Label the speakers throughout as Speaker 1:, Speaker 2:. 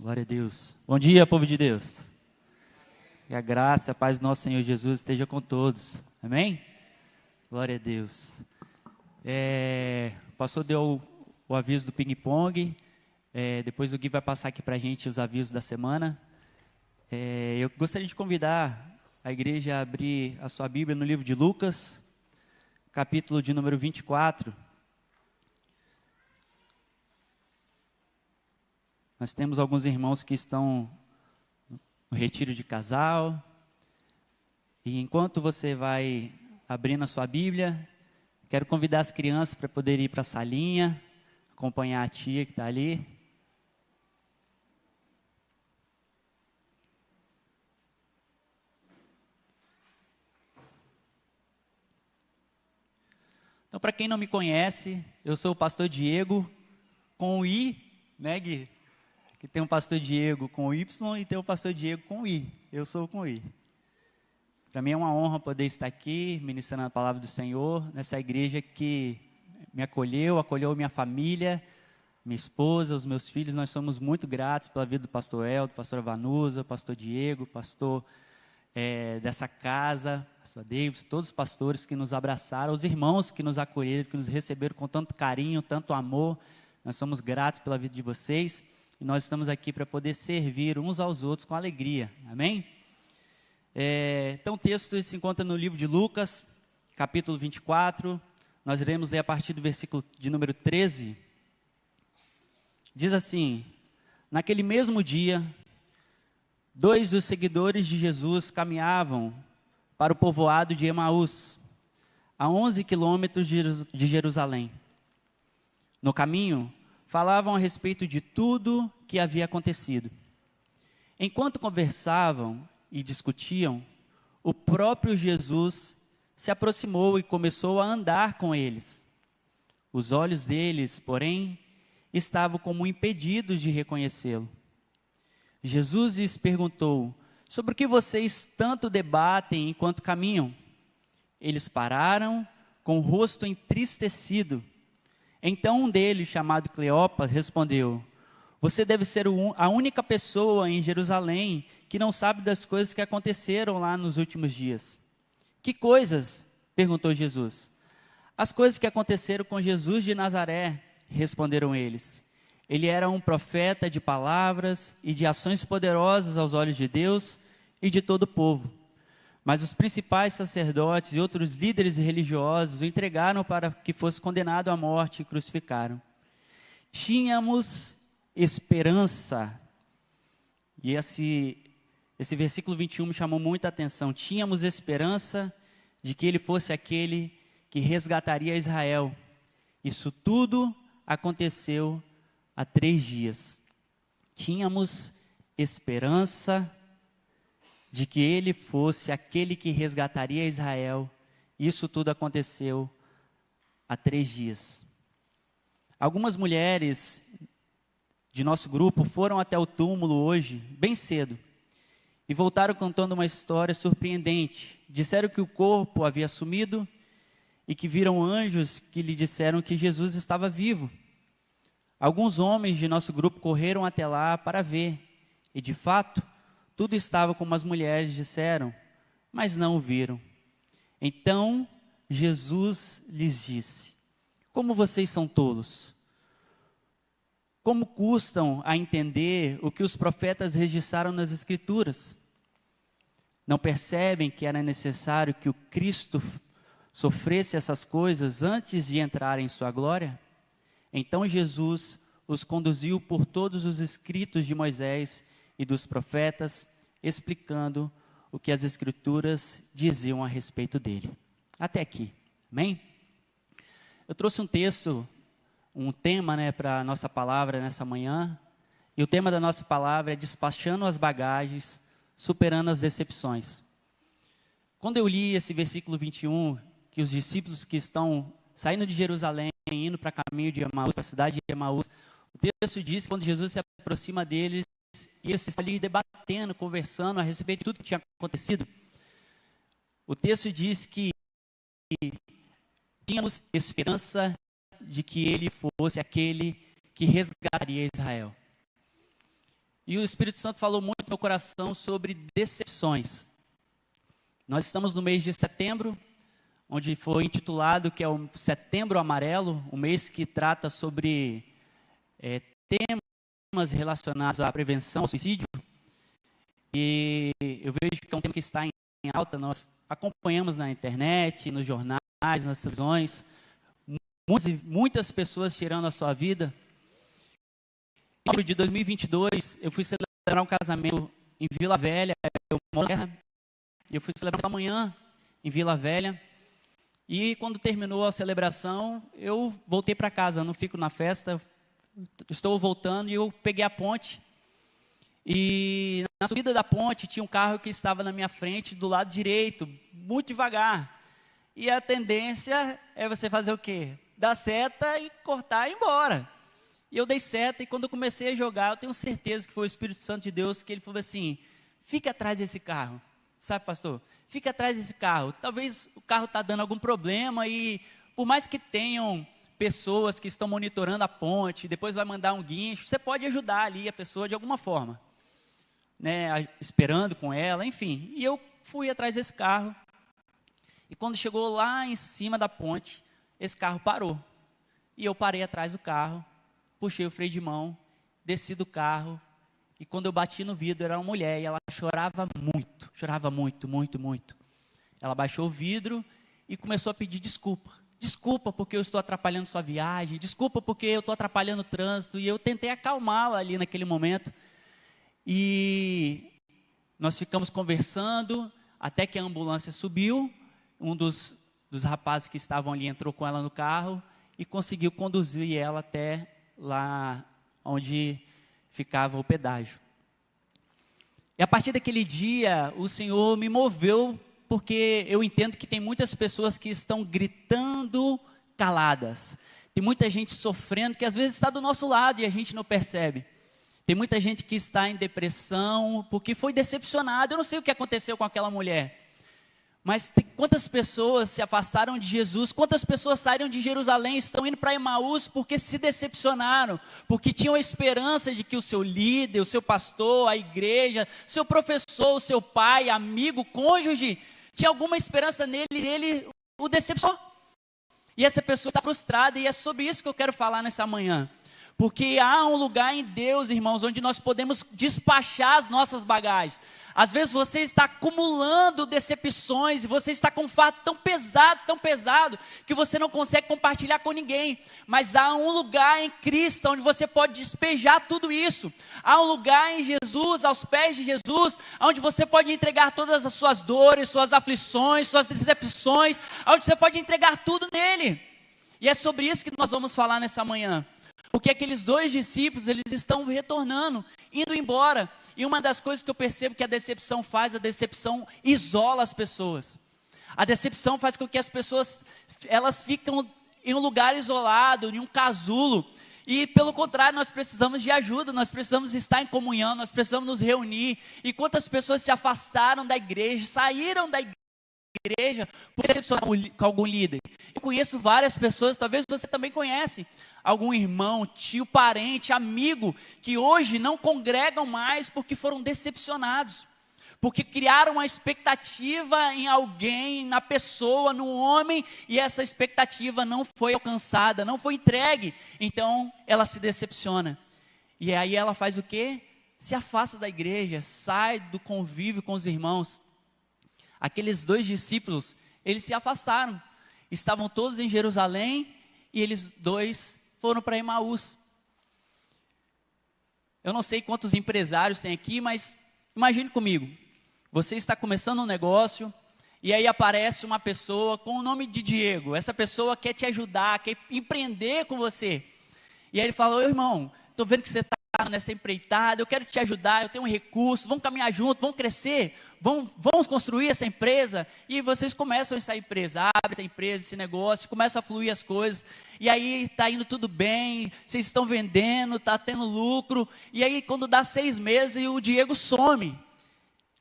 Speaker 1: Glória a Deus. Bom dia, povo de Deus. Que a graça, a paz do nosso Senhor Jesus esteja com todos. Amém? Glória a Deus. O pastor deu o aviso do ping-pong. Depois o Gui vai passar aqui para a gente os avisos da semana. Eu gostaria de convidar a igreja a abrir a sua Bíblia no livro de Lucas, capítulo de número 24. Nós temos alguns irmãos que estão no retiro de casal. E enquanto você vai abrindo a sua Bíblia, quero convidar as crianças para poderem ir para a salinha, acompanhar a tia que está ali. Então, para quem não me conhece, eu sou o pastor Diego, com o I, né, Gui? Que tem um pastor Diego com Y e tem um pastor Diego com I. Eu sou com I. Para mim é uma honra poder estar aqui, ministrando a palavra do Senhor, nessa igreja que me acolheu minha família, minha esposa, os meus filhos. Nós somos muito gratos pela vida do pastor Eldo, pastora Vanusa, pastor Diego, pastor dessa casa, pastor Davis, todos os pastores que nos abraçaram, os irmãos que nos acolheram, que nos receberam com tanto carinho, tanto amor. Nós somos gratos pela vida de vocês. E nós estamos aqui para poder servir uns aos outros com alegria, amém? Então o texto se encontra no livro de Lucas, capítulo 24, nós iremos ler a partir do versículo de número 13. Diz assim: naquele mesmo dia, 2 dos seguidores de Jesus caminhavam para o povoado de Emaús, a 11 quilômetros de Jerusalém. No caminho, falavam a respeito de tudo que havia acontecido. Enquanto conversavam e discutiam, o próprio Jesus se aproximou e começou a andar com eles. Os olhos deles, porém, estavam como impedidos de reconhecê-lo. Jesus lhes perguntou: sobre o que vocês tanto debatem enquanto caminham? Eles pararam, com o rosto entristecido. Então um deles, chamado Cleopas, respondeu: você deve ser a única pessoa em Jerusalém que não sabe das coisas que aconteceram lá nos últimos dias. Que coisas? Perguntou Jesus. As coisas que aconteceram com Jesus de Nazaré, responderam eles. Ele era um profeta de palavras e de ações poderosas aos olhos de Deus e de todo o povo. Mas os principais sacerdotes e outros líderes religiosos o entregaram para que fosse condenado à morte e crucificaram. Tínhamos esperança. E esse versículo 21 me chamou muita atenção. Tínhamos esperança de que ele fosse aquele que resgataria Israel. Isso tudo aconteceu há 3 dias. Tínhamos esperança de que ele fosse aquele que resgataria Israel. Isso tudo aconteceu há 3 dias. Algumas mulheres de nosso grupo foram até o túmulo hoje, bem cedo, e voltaram contando uma história surpreendente. Disseram que o corpo havia sumido e que viram anjos que lhe disseram que Jesus estava vivo. Alguns homens de nosso grupo correram até lá para ver, e de fato, tudo estava como as mulheres disseram, mas não o viram. Então, Jesus lhes disse: como vocês são tolos! Como custam a entender o que os profetas registraram nas Escrituras? Não percebem que era necessário que o Cristo sofresse essas coisas antes de entrar em sua glória? Então Jesus os conduziu por todos os escritos de Moisés e dos profetas, explicando o que as Escrituras diziam a respeito dele. Até aqui, amém? Eu trouxe um tema, para a nossa palavra nessa manhã, e o tema da nossa palavra é despachando as bagagens, superando as decepções. Quando eu li esse versículo 21, que os discípulos que estão saindo de Jerusalém, indo para o caminho de Emaús, para a cidade de Emaús, o texto diz que quando Jesus se aproxima deles, e eles estão ali debatendo, conversando a respeito de tudo que tinha acontecido, o texto diz que tínhamos esperança de que ele fosse aquele que resgataria Israel. E o Espírito Santo falou muito no meu coração sobre decepções. Nós estamos no mês de setembro, onde foi intitulado que é o Setembro Amarelo, um mês que trata sobre temas relacionados à prevenção ao suicídio. E eu vejo que é um tema que está em alta, nós acompanhamos na internet, nos jornais, nas televisões, muitas pessoas tirando a sua vida. Em janeiro de 2022, eu fui celebrar um casamento em Vila Velha, eu moro na Serra, e eu fui celebrar uma manhã em Vila Velha, e quando terminou a celebração, eu voltei para casa, eu não fico na festa, estou voltando, e eu peguei a ponte, e na subida da ponte tinha um carro que estava na minha frente, do lado direito, muito devagar, e a tendência é você fazer o quê? Dar seta e cortar e ir embora. E eu dei seta, e quando eu comecei a jogar, eu tenho certeza que foi o Espírito Santo de Deus, que ele falou assim, fica atrás desse carro. Sabe, pastor? Fica atrás desse carro. Talvez o carro está dando algum problema e por mais que tenham pessoas que estão monitorando a ponte, depois vai mandar um guincho, você pode ajudar ali a pessoa de alguma forma, né? Esperando com ela, enfim. E eu fui atrás desse carro. E quando chegou lá em cima da ponte, esse carro parou. E eu parei atrás do carro, puxei o freio de mão, desci do carro. E quando eu bati no vidro, era uma mulher, e ela chorava muito, muito. Ela baixou o vidro e começou a pedir desculpa. Desculpa porque eu estou atrapalhando sua viagem, desculpa porque eu estou atrapalhando o trânsito. E eu tentei acalmá-la ali naquele momento. E nós ficamos conversando, até que a ambulância subiu. Um dos rapazes que estavam ali entrou com ela no carro e conseguiu conduzir ela até lá onde ficava o pedágio. E a partir daquele dia, o Senhor me moveu, porque eu entendo que tem muitas pessoas que estão gritando caladas. Tem muita gente sofrendo, que às vezes está do nosso lado e a gente não percebe. Tem muita gente que está em depressão, porque foi decepcionado. Eu não sei o que aconteceu com aquela mulher. Mas quantas pessoas se afastaram de Jesus, quantas pessoas saíram de Jerusalém, estão indo para Emaús porque se decepcionaram, porque tinham a esperança de que o seu líder, o seu pastor, a igreja, seu professor, o seu pai, amigo, cônjuge, tinha alguma esperança nele e ele o decepcionou. E essa pessoa está frustrada e é sobre isso que eu quero falar nessa manhã. Porque há um lugar em Deus, irmãos, onde nós podemos despachar as nossas bagagens. Às vezes você está acumulando decepções e você está com um fardo tão pesado, que você não consegue compartilhar com ninguém. Mas há um lugar em Cristo onde você pode despejar tudo isso. Há um lugar em Jesus, aos pés de Jesus, onde você pode entregar todas as suas dores, suas aflições, suas decepções, onde você pode entregar tudo nele. E é sobre isso que nós vamos falar nessa manhã. Porque aqueles 2 discípulos, eles estão retornando, indo embora. E uma das coisas que eu percebo que a decepção faz, a decepção isola as pessoas. A decepção faz com que as pessoas, elas ficam em um lugar isolado, em um casulo. E pelo contrário, nós precisamos de ajuda, nós precisamos estar em comunhão, nós precisamos nos reunir. E quantas pessoas se afastaram da igreja, saíram da igreja por decepcionar com algum líder. Eu conheço várias pessoas, talvez você também conhece, algum irmão, tio, parente, amigo, que hoje não congregam mais porque foram decepcionados, porque criaram uma expectativa em alguém, na pessoa, no homem, e essa expectativa não foi alcançada, não foi entregue, então ela se decepciona. E aí ela faz o quê? Se afasta da igreja, sai do convívio com os irmãos. Aqueles 2 discípulos, eles se afastaram, estavam todos em Jerusalém, e eles 2 foram para Emaús. Eu não sei quantos empresários tem aqui, mas imagine comigo, você está começando um negócio, e aí aparece uma pessoa com o nome de Diego, essa pessoa quer te ajudar, quer empreender com você, e aí ele fala, ô irmão, estou vendo que você está nessa empreitada, eu quero te ajudar, eu tenho um recurso, vamos caminhar juntos, vamos crescer, vamos construir essa empresa, e vocês começam essa empresa, abre essa empresa, esse negócio, começa a fluir as coisas, e aí está indo tudo bem, vocês estão vendendo, está tendo lucro, e aí quando dá 6 meses, o Diego some,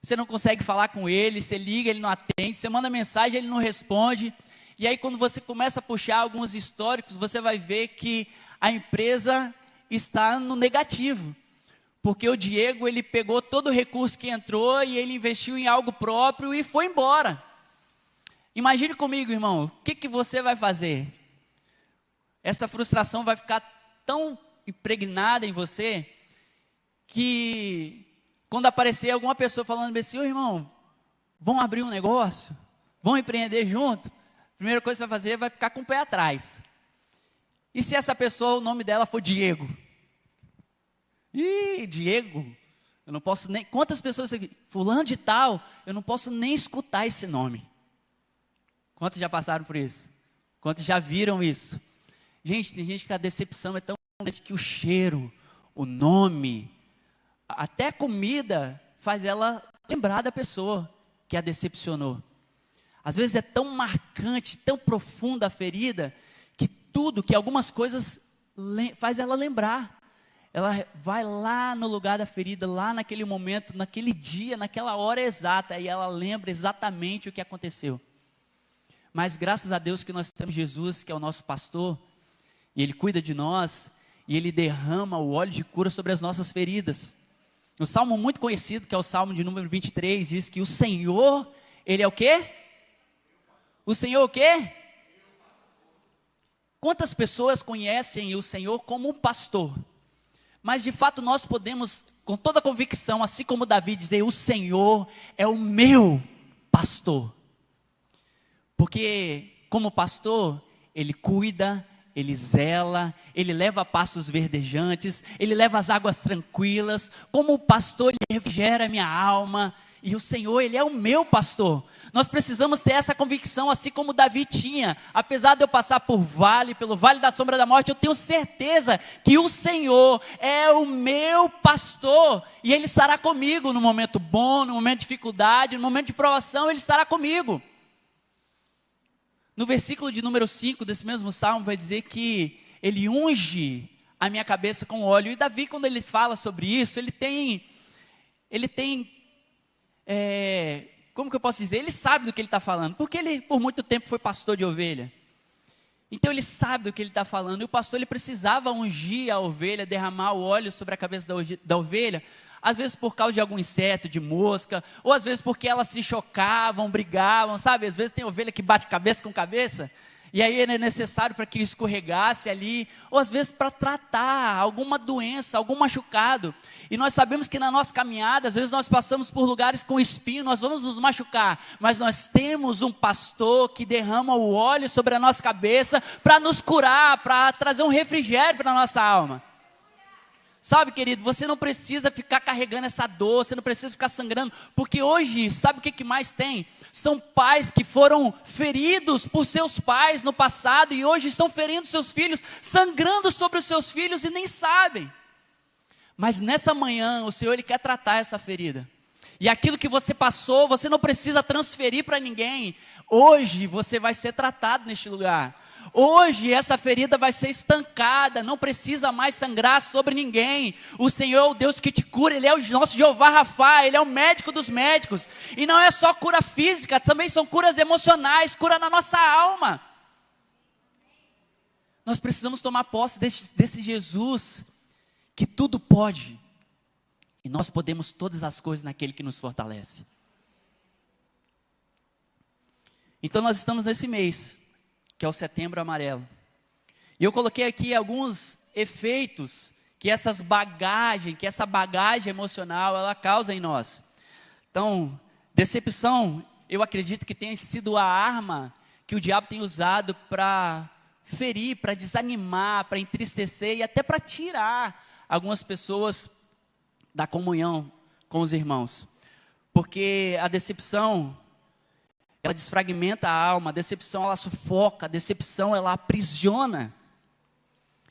Speaker 1: você não consegue falar com ele, você liga, ele não atende, você manda mensagem, ele não responde, e aí quando você começa a puxar alguns históricos, você vai ver que a empresa está no negativo, porque o Diego, ele pegou todo o recurso que entrou e ele investiu em algo próprio e foi embora. Imagine comigo, irmão, o que você vai fazer? Essa frustração vai ficar tão impregnada em você, que quando aparecer alguma pessoa falando assim, ô irmão, vamos abrir um negócio? Vamos empreender junto? A primeira coisa que você vai fazer vai ficar com o pé atrás. E se essa pessoa, o nome dela for Diego? Ih, Diego, eu não posso nem... Quantas pessoas aqui? Fulano de tal, eu não posso nem escutar esse nome. Quantos já passaram por isso? Quantos já viram isso? Gente, tem gente que a decepção é tão grande que o cheiro, o nome, até a comida faz ela lembrar da pessoa que a decepcionou. Às vezes é tão marcante, tão profunda a ferida, que algumas coisas faz ela lembrar. Ela vai lá no lugar da ferida, lá naquele momento, naquele dia, naquela hora exata, e ela lembra exatamente o que aconteceu. Mas graças a Deus que nós temos Jesus, que é o nosso pastor, e Ele cuida de nós, e Ele derrama o óleo de cura sobre as nossas feridas. No salmo muito conhecido, que é o salmo de número 23, diz que o Senhor, Ele é o quê? O Senhor o quê? Quantas pessoas conhecem o Senhor como um pastor? Mas de fato nós podemos, com toda convicção, assim como Davi, dizer, o Senhor é o meu pastor. Porque como pastor, Ele cuida, Ele zela, Ele leva a pastos verdejantes, Ele leva as águas tranquilas. Como pastor, Ele refrigera a minha alma. E o Senhor, Ele é o meu pastor. Nós precisamos ter essa convicção, assim como Davi tinha. Apesar de eu passar pelo vale da sombra da morte, eu tenho certeza que o Senhor é o meu pastor. E Ele estará comigo no momento bom, no momento de dificuldade, no momento de provação, Ele estará comigo. No versículo de número 5 desse mesmo salmo, vai dizer que Ele unge a minha cabeça com óleo. E Davi, quando ele fala sobre isso, ele tem como que eu posso dizer? Ele sabe do que ele está falando, porque ele por muito tempo foi pastor de ovelha. Então ele sabe do que ele está falando, e o pastor ele precisava ungir a ovelha, derramar o óleo sobre a cabeça da ovelha, às vezes por causa de algum inseto, de mosca, ou às vezes porque elas se chocavam, brigavam, sabe? Às vezes tem ovelha que bate cabeça com cabeça, e aí é necessário para que escorregasse ali, ou às vezes para tratar alguma doença, algum machucado. E nós sabemos que na nossa caminhada, às vezes nós passamos por lugares com espinho, nós vamos nos machucar, mas nós temos um pastor que derrama o óleo sobre a nossa cabeça para nos curar, para trazer um refrigério para a nossa alma. Sabe, querido, você não precisa ficar carregando essa dor, você não precisa ficar sangrando, porque hoje, sabe o que mais tem? São pais que foram feridos por seus pais no passado e hoje estão ferindo seus filhos, sangrando sobre os seus filhos e nem sabem. Mas nessa manhã, o Senhor Ele quer tratar essa ferida. E aquilo que você passou, você não precisa transferir para ninguém. Hoje você vai ser tratado neste lugar. Hoje essa ferida vai ser estancada, não precisa mais sangrar sobre ninguém. O Senhor é o Deus que te cura, Ele é o nosso Jeová Rafa, Ele é o médico dos médicos. E não é só cura física, também são curas emocionais, cura na nossa alma. Nós precisamos tomar posse desse Jesus, que tudo pode. E nós podemos todas as coisas naquele que nos fortalece. Então nós estamos nesse mês, que é o Setembro Amarelo. E eu coloquei aqui alguns efeitos que essa bagagem emocional, ela causa em nós. Então, decepção, eu acredito que tenha sido a arma que o diabo tem usado para ferir, para desanimar, para entristecer e até para tirar algumas pessoas da comunhão com os irmãos. Porque a decepção, ela desfragmenta a alma, a decepção ela sufoca, a decepção ela aprisiona.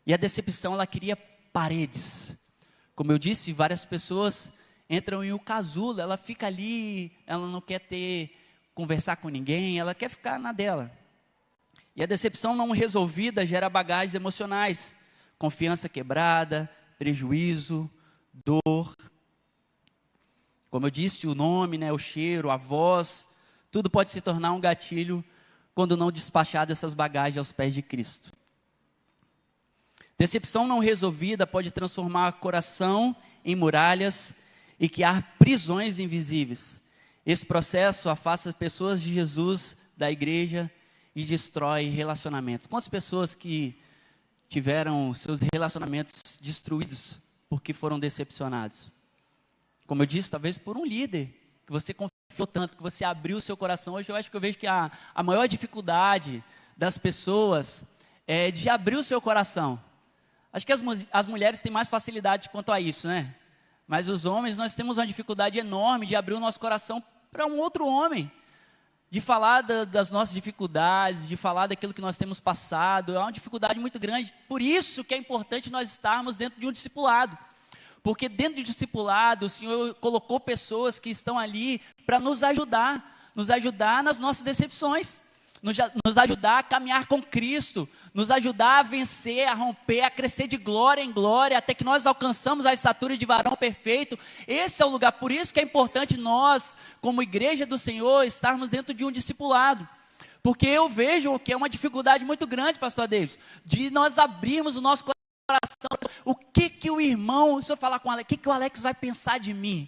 Speaker 1: E a decepção ela cria paredes. Como eu disse, várias pessoas entram em um casulo, ela fica ali, ela não quer conversar com ninguém, ela quer ficar na dela. E a decepção não resolvida gera bagagens emocionais, confiança quebrada, prejuízo, dor. Como eu disse, o nome, o cheiro, a voz, tudo pode se tornar um gatilho quando não despachado essas bagagens aos pés de Cristo. Decepção não resolvida pode transformar coração em muralhas e criar prisões invisíveis. Esse processo afasta as pessoas de Jesus da igreja e destrói relacionamentos. Quantas pessoas que tiveram seus relacionamentos destruídos porque foram decepcionados? Como eu disse, talvez por um líder que você confiou tanto, que você abriu o seu coração. Hoje eu acho que eu vejo que a maior dificuldade das pessoas é de abrir o seu coração. Acho que as mulheres têm mais facilidade quanto a isso, né? Mas os homens, nós temos uma dificuldade enorme de abrir o nosso coração para um outro homem, de falar das nossas dificuldades, de falar daquilo que nós temos passado. É uma dificuldade muito grande. Por isso que é importante nós estarmos dentro de um discipulado. Porque dentro do discipulado, o Senhor colocou pessoas que estão ali para nos ajudar nas nossas decepções, nos ajudar a caminhar com Cristo, nos ajudar a vencer, a romper, a crescer de glória em glória, até que nós alcançamos a estatura de varão perfeito. Esse é o lugar. Por isso que é importante nós, como igreja do Senhor, estarmos dentro de um discipulado. Porque eu vejo que é uma dificuldade muito grande, pastor Davis, de nós abrirmos o nosso coração. O que o irmão, se eu falar com o Alex, o que o Alex vai pensar de mim?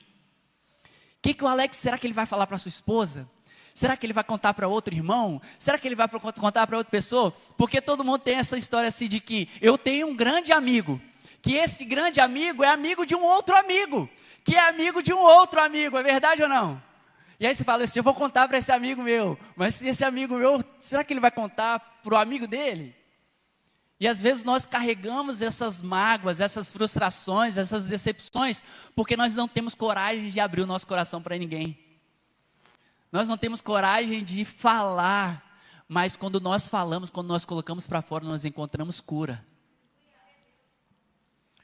Speaker 1: O que o Alex, será que ele vai falar para sua esposa? Será que ele vai contar para outro irmão? Será que ele vai contar para outra pessoa? Porque todo mundo tem essa história assim de que eu tenho um grande amigo, que esse grande amigo é amigo de um outro amigo, que é amigo de um outro amigo, é verdade ou não? E aí você fala assim, eu vou contar para esse amigo meu, mas se esse amigo meu, será que ele vai contar para o amigo dele? E às vezes nós carregamos essas mágoas, essas frustrações, essas decepções, porque nós não temos coragem de abrir o nosso coração para ninguém. Nós não temos coragem de falar, mas quando nós falamos, quando nós colocamos para fora, nós encontramos cura.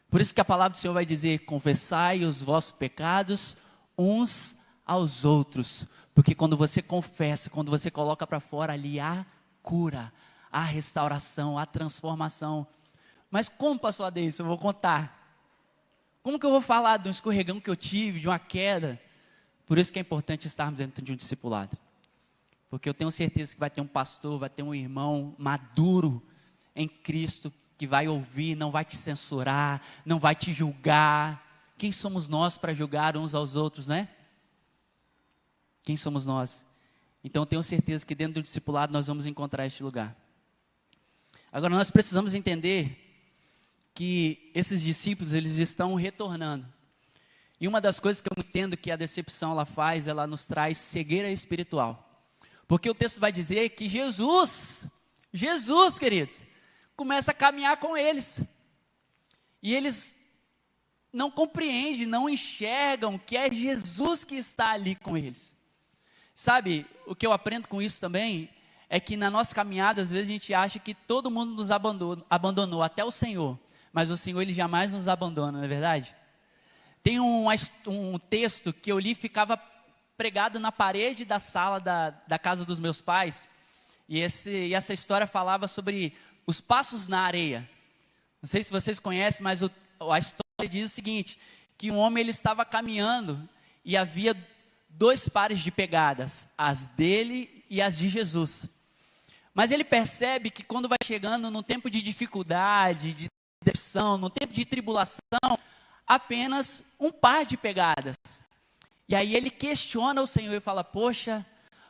Speaker 1: Por isso que a palavra do Senhor vai dizer, confessai os vossos pecados uns aos outros. Porque quando você confessa, quando você coloca para fora, ali há cura, há restauração, há transformação. Mas como, pastor Adeilson, eu vou contar? Como que eu vou falar de um escorregão que eu tive, de uma queda? Por isso que é importante estarmos dentro de um discipulado. Porque eu tenho certeza que vai ter um pastor, vai ter um irmão maduro em Cristo, que vai ouvir, não vai te censurar, não vai te julgar. Quem somos nós para julgar uns aos outros, né? Quem somos nós? Então eu tenho certeza que dentro do discipulado nós vamos encontrar este lugar. Agora nós precisamos entender que esses discípulos, eles estão retornando. E uma das coisas que eu entendo que a decepção ela faz, ela nos traz cegueira espiritual. Porque o texto vai dizer que Jesus, queridos, começa a caminhar com eles. E eles não compreendem, não enxergam que é Jesus que está ali com eles. Sabe, o que eu aprendo com isso também, é que na nossa caminhada, às vezes a gente acha que todo mundo nos abandonou, até o Senhor. Mas o Senhor, Ele jamais nos abandona, não é verdade? Tem um texto que eu li, ficava pregado na parede da sala da casa dos meus pais. E essa história falava sobre os passos na areia. Não sei se vocês conhecem, mas a história diz o seguinte, que um homem ele estava caminhando e havia 2 pares de pegadas, as dele e as de Jesus. Mas ele percebe que quando vai chegando num tempo de dificuldade, de decepção, num tempo de tribulação, apenas um par de pegadas. E aí ele questiona o Senhor e fala, poxa,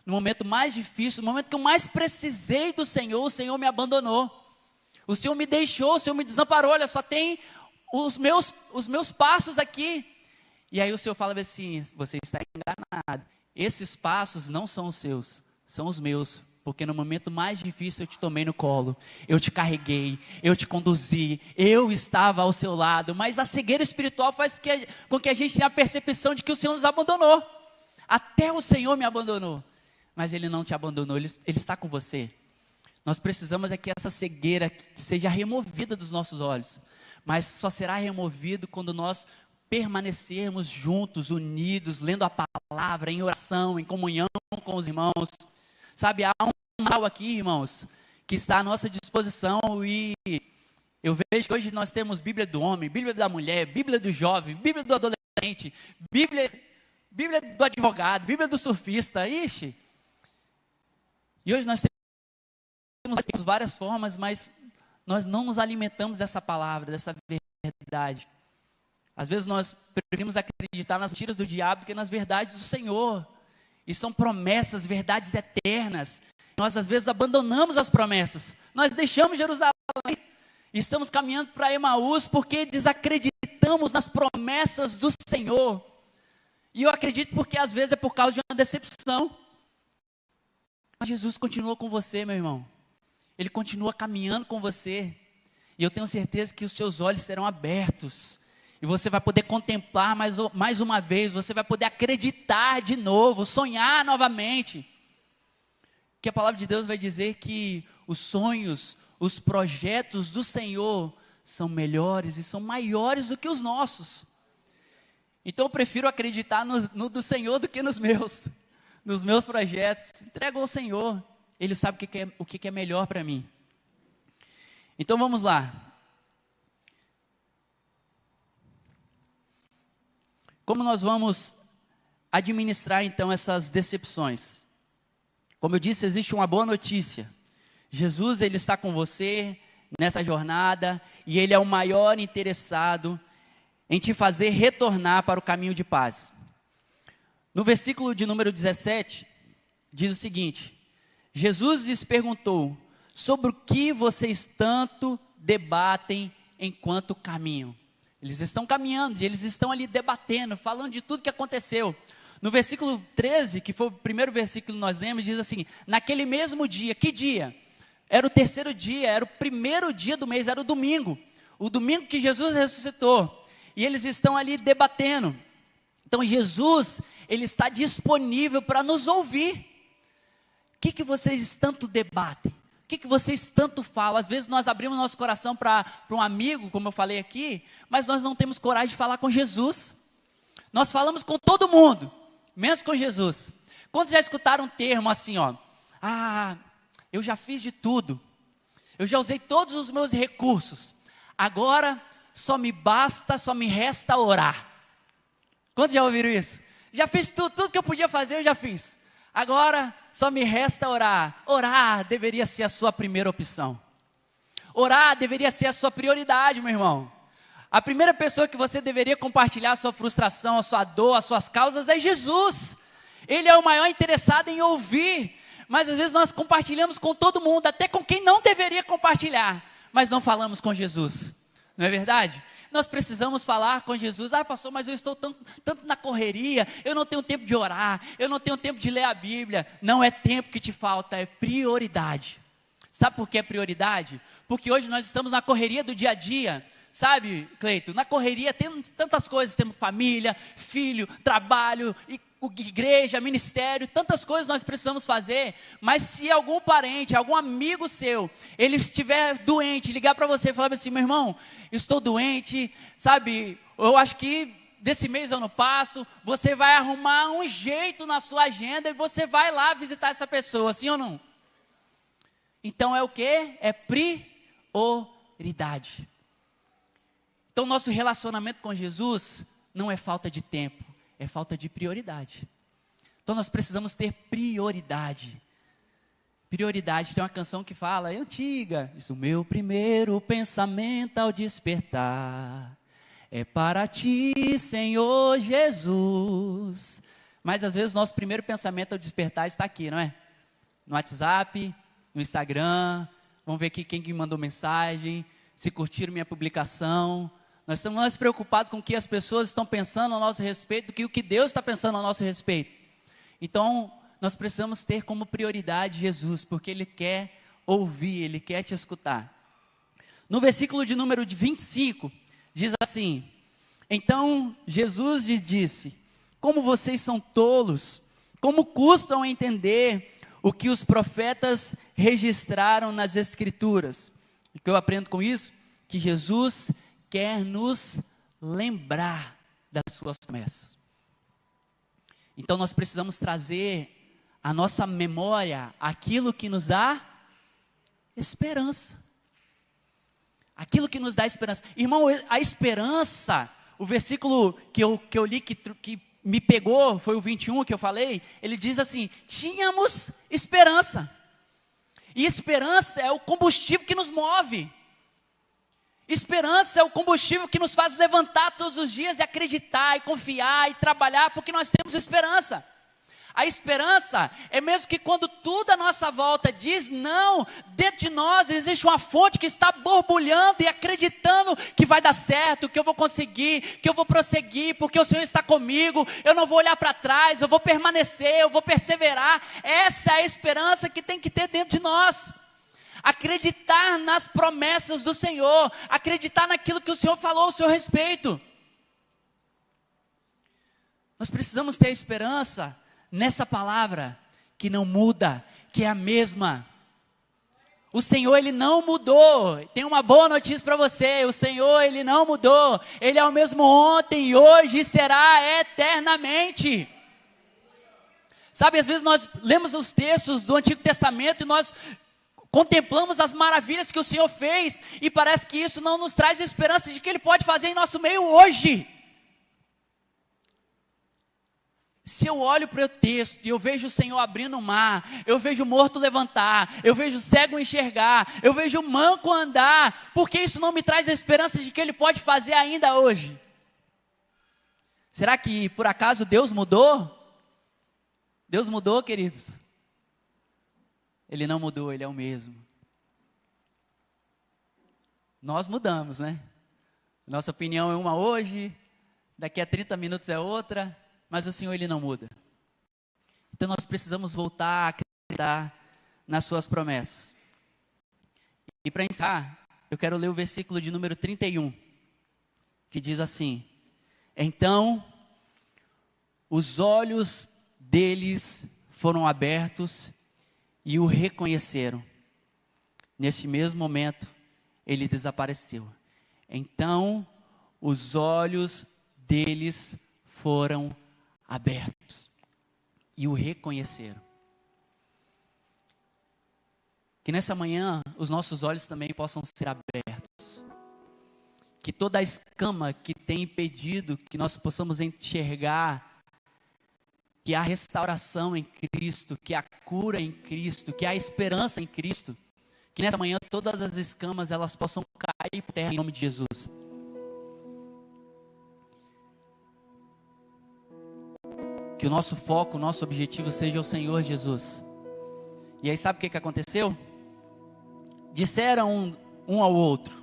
Speaker 1: no momento mais difícil, no momento que eu mais precisei do Senhor, o Senhor me abandonou. O Senhor me deixou, o Senhor me desamparou, olha, só tem os meus passos aqui. E aí o Senhor fala assim, você está enganado. Esses passos não são os seus, são os meus. Porque no momento mais difícil eu te tomei no colo, eu te carreguei, eu te conduzi, eu estava ao seu lado. Mas a cegueira espiritual faz com que a gente tenha a percepção de que o Senhor nos abandonou. Até o Senhor me abandonou. Mas Ele não te abandonou, Ele está com você. Nós precisamos é que essa cegueira seja removida dos nossos olhos. Mas só será removido quando nós permanecermos juntos, unidos, lendo a palavra, em oração, em comunhão com os irmãos. Sabe, há um mal aqui, irmãos, que está à nossa disposição e eu vejo que hoje nós temos Bíblia do homem, Bíblia da mulher, Bíblia do jovem, Bíblia do adolescente, Bíblia do advogado, Bíblia do surfista, ixi. E hoje nós temos várias formas, mas nós não nos alimentamos dessa palavra, dessa verdade. Às vezes nós preferimos acreditar nas mentiras do diabo do que nas verdades do Senhor. E são promessas, verdades eternas. Nós às vezes abandonamos as promessas. Nós deixamos Jerusalém. E estamos caminhando para Emaús porque desacreditamos nas promessas do Senhor. E eu acredito porque às vezes é por causa de uma decepção. Mas Jesus continua com você, meu irmão. Ele continua caminhando com você. E eu tenho certeza que os seus olhos serão abertos. E você vai poder contemplar mais uma vez. Você vai poder acreditar de novo, sonhar novamente. Que a palavra de Deus vai dizer que os sonhos, os projetos do Senhor são melhores e são maiores do que os nossos. Então eu prefiro acreditar no do Senhor do que nos meus projetos. Entrego ao Senhor. Ele sabe o que é melhor para mim. Então vamos lá. Como nós vamos administrar então essas decepções? Como eu disse, existe uma boa notícia. Jesus, ele está com você nessa jornada e ele é o maior interessado em te fazer retornar para o caminho de paz. No versículo de número 17, diz o seguinte: Jesus lhes perguntou, sobre o que vocês tanto debatem enquanto caminham? Eles estão caminhando, eles estão ali debatendo, falando de tudo que aconteceu. No versículo 13, que foi o primeiro versículo que nós lemos, diz assim: naquele mesmo dia, que dia? Era o terceiro dia, era o primeiro dia do mês, era o domingo que Jesus ressuscitou. E eles estão ali debatendo. Então Jesus, ele está disponível para nos ouvir. O que vocês tanto debatem? O que vocês tanto falam? Às vezes nós abrimos nosso coração para um amigo, como eu falei aqui, mas nós não temos coragem de falar com Jesus. Nós falamos com todo mundo, menos com Jesus. Quantos já escutaram um termo assim, ó? Eu já fiz de tudo. Eu já usei todos os meus recursos. Agora só me resta orar. Quantos já ouviram isso? Já fiz tudo que eu podia fazer, eu já fiz. Agora só me resta orar. Orar deveria ser a sua primeira opção. Orar deveria ser a sua prioridade, meu irmão. A primeira pessoa que você deveria compartilhar a sua frustração, a sua dor, as suas causas é Jesus. Ele é o maior interessado em ouvir. Mas às vezes nós compartilhamos com todo mundo, até com quem não deveria compartilhar, mas não falamos com Jesus. Não é verdade? Nós precisamos falar com Jesus. Pastor, mas eu estou tanto na correria, eu não tenho tempo de orar, eu não tenho tempo de ler a Bíblia. Não é tempo que te falta, é prioridade. Sabe por que é prioridade? Porque hoje nós estamos na correria do dia a dia. Sabe, Cleito, na correria temos tantas coisas, temos família, filho, trabalho, igreja, ministério, tantas coisas nós precisamos fazer, mas se algum parente, algum amigo seu, ele estiver doente, ligar para você e falar assim: meu irmão, estou doente, sabe, eu acho que desse mês eu não passo, você vai arrumar um jeito na sua agenda e você vai lá visitar essa pessoa, sim ou não? Então é o que? É prioridade. Então nosso relacionamento com Jesus não é falta de tempo, é falta de prioridade. Então nós precisamos ter prioridade. Prioridade, tem uma canção que fala, é antiga, diz: o meu primeiro pensamento ao despertar é para ti, Senhor Jesus. Mas às vezes nosso primeiro pensamento ao despertar está aqui, não é? No WhatsApp, no Instagram, vamos ver aqui quem que mandou mensagem, se curtiram minha publicação. Nós estamos mais preocupados com o que as pessoas estão pensando a nosso respeito do que o que Deus está pensando a nosso respeito. Então, nós precisamos ter como prioridade Jesus, porque Ele quer ouvir, Ele quer te escutar. No versículo de número 25, diz assim: então Jesus lhe disse: como vocês são tolos, como custam a entender o que os profetas registraram nas Escrituras. O que eu aprendo com isso? Que Jesus quer nos lembrar das suas promessas. Então nós precisamos trazer à nossa memória aquilo que nos dá esperança. Aquilo que nos dá esperança. Irmão, a esperança, o versículo que eu li que me pegou, foi o 21 que eu falei, ele diz assim: tínhamos esperança. E esperança é o combustível que nos move. Esperança é o combustível que nos faz levantar todos os dias e acreditar, e confiar, e trabalhar, porque nós temos esperança. A esperança é mesmo que quando tudo à nossa volta diz não, dentro de nós existe uma fonte que está borbulhando e acreditando que vai dar certo, que eu vou conseguir, que eu vou prosseguir, porque o Senhor está comigo, eu não vou olhar para trás, eu vou permanecer, eu vou perseverar. Essa é a esperança que tem que ter dentro de nós. Acreditar nas promessas do Senhor, acreditar naquilo que o Senhor falou ao seu respeito. Nós precisamos ter esperança nessa palavra que não muda, que é a mesma. O Senhor, Ele não mudou. Tem uma boa notícia para você: o Senhor, Ele não mudou. Ele é o mesmo ontem, hoje e será eternamente. Sabe, às vezes nós lemos os textos do Antigo Testamento e nós contemplamos as maravilhas que o Senhor fez, e parece que isso não nos traz esperança de que Ele pode fazer em nosso meio hoje. Se eu olho para o texto e eu vejo o Senhor abrindo o mar, eu vejo o morto levantar, eu vejo o cego enxergar, eu vejo o manco andar, porque isso não me traz a esperança de que Ele pode fazer ainda hoje? Será que por acaso Deus mudou? Deus mudou, queridos? Ele não mudou, Ele é o mesmo. Nós mudamos, né? Nossa opinião é uma hoje, daqui a 30 minutos é outra. Mas o Senhor, Ele não muda. Então nós precisamos voltar a acreditar nas suas promessas. E para encerrar, eu quero ler o versículo de número 31, que diz assim: então, os olhos deles foram abertos e o reconheceram. Neste mesmo momento, ele desapareceu. Então, os olhos deles foram abertos e o reconheceram. Que nessa manhã os nossos olhos também possam ser abertos. Que toda a escama que tem impedido que nós possamos enxergar que há restauração em Cristo, que há cura em Cristo, que há esperança em Cristo, que nessa manhã todas as escamas elas possam cair por terra em nome de Jesus. Que o nosso foco, o nosso objetivo seja o Senhor Jesus. E aí sabe o que aconteceu? Disseram um ao outro: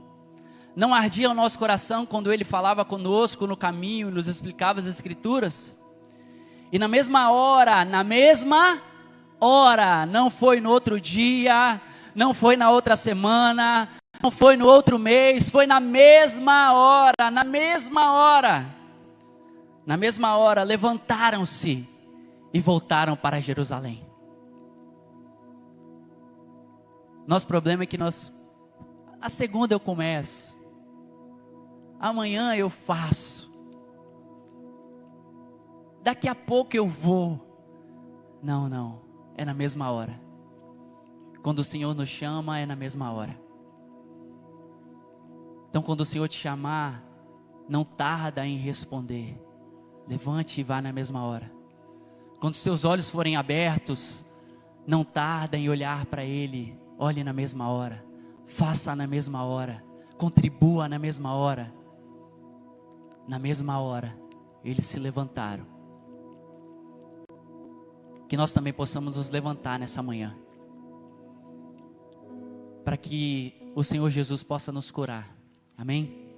Speaker 1: não ardia o nosso coração quando Ele falava conosco no caminho e nos explicava as Escrituras? E na mesma hora, não foi no outro dia, não foi na outra semana, não foi no outro mês, foi na mesma hora, Na mesma hora, levantaram-se e voltaram para Jerusalém. Nosso problema é que a segunda eu começo, amanhã eu faço, daqui a pouco eu vou. Não, é na mesma hora. Quando o Senhor nos chama, é na mesma hora. Então quando o Senhor te chamar, não tarda em responder. Levante e vá na mesma hora. Quando seus olhos forem abertos, não tarda em olhar para Ele. Olhe na mesma hora. Faça na mesma hora. Contribua na mesma hora. Na mesma hora, eles se levantaram. Que nós também possamos nos levantar nessa manhã, para que o Senhor Jesus possa nos curar. Amém?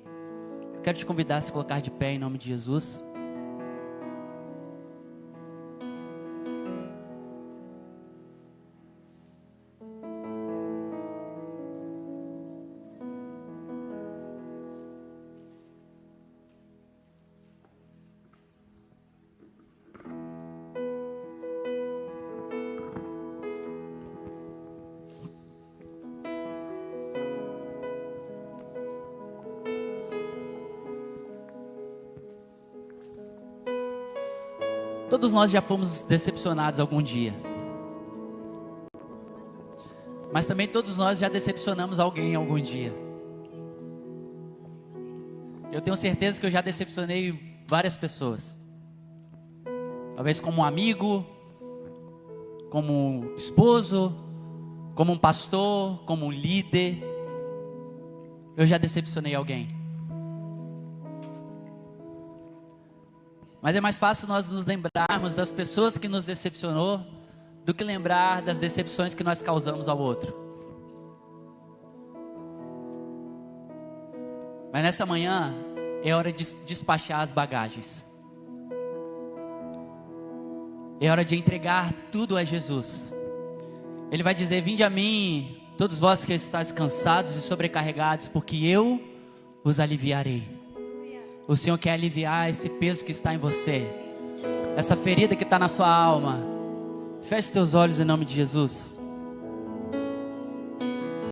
Speaker 1: Eu quero te convidar a se colocar de pé em nome de Jesus. Todos nós já fomos decepcionados algum dia. Mas também todos nós já decepcionamos alguém algum dia. Eu tenho certeza que eu já decepcionei várias pessoas. Talvez como um amigo, como um esposo, como um pastor, como um líder. eu já decepcionei alguém. Mas é mais fácil nós nos lembrarmos das pessoas que nos decepcionou do que lembrar das decepções que nós causamos ao outro. Mas nessa manhã é hora de despachar as bagagens. É hora de entregar tudo a Jesus. Ele vai dizer: vinde a mim, todos vós que estáis cansados e sobrecarregados, porque eu os aliviarei. O Senhor quer aliviar esse peso que está em você, essa ferida que está na sua alma. Feche seus olhos em nome de Jesus.